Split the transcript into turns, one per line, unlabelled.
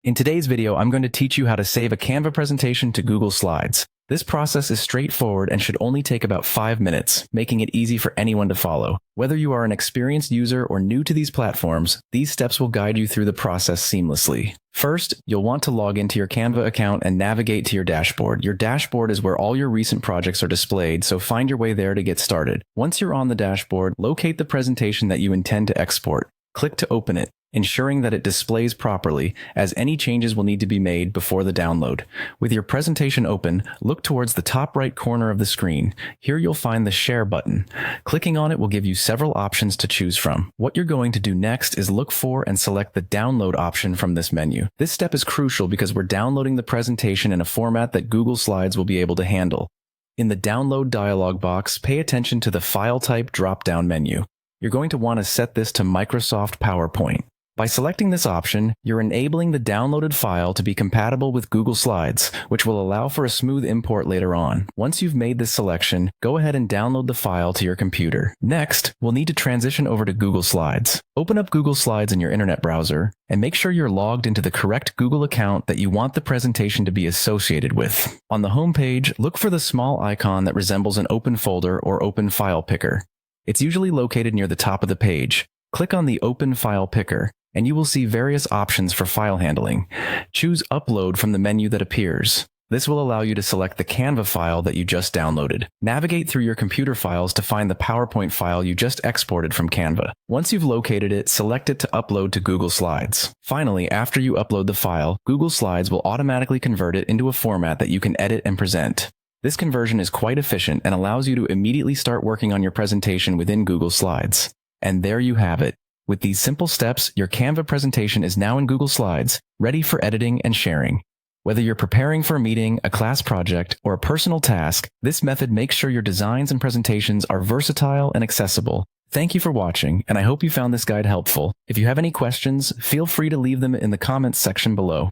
In today's video, I'm going to teach you how to save a Canva presentation to Google Slides. This process is straightforward and should only take about 5 minutes, making it easy for anyone to follow. Whether you are an experienced user or new to these platforms, these steps will guide you through the process seamlessly. First, you'll want to log into your Canva account and navigate to your dashboard. Your dashboard is where all your recent projects are displayed, so find your way there to get started. Once you're on the dashboard, locate the presentation that you intend to export. Click to open it, ensuring that it displays properly, as any changes will need to be made before the download. With your presentation open, look towards the top right corner of the screen. Here you'll find the Share button. Clicking on it will give you several options to choose from. What you're going to do next is look for and select the Download option from this menu. This step is crucial because we're downloading the presentation in a format that Google Slides will be able to handle. In the Download dialog box, pay attention to the File Type drop-down menu. You're going to want to set this to Microsoft PowerPoint. By selecting this option, you're enabling the downloaded file to be compatible with Google Slides, which will allow for a smooth import later on. Once you've made this selection, go ahead and download the file to your computer. Next, we'll need to transition over to Google Slides. Open up Google Slides in your internet browser, and make sure you're logged into the correct Google account that you want the presentation to be associated with. On the home page, look for the small icon that resembles an open folder or open file picker. It's usually located near the top of the page. Click on the Open File Picker, and you will see various options for file handling. Choose Upload from the menu that appears. This will allow you to select the Canva file that you just downloaded. Navigate through your computer files to find the PowerPoint file you just exported from Canva. Once you've located it, select it to upload to Google Slides. Finally, after you upload the file, Google Slides will automatically convert it into a format that you can edit and present. This conversion is quite efficient and allows you to immediately start working on your presentation within Google Slides. And there you have it. With these simple steps, your Canva presentation is now in Google Slides, ready for editing and sharing. Whether you're preparing for a meeting, a class project, or a personal task, this method makes sure your designs and presentations are versatile and accessible. Thank you for watching, and I hope you found this guide helpful. If you have any questions, feel free to leave them in the comments section below.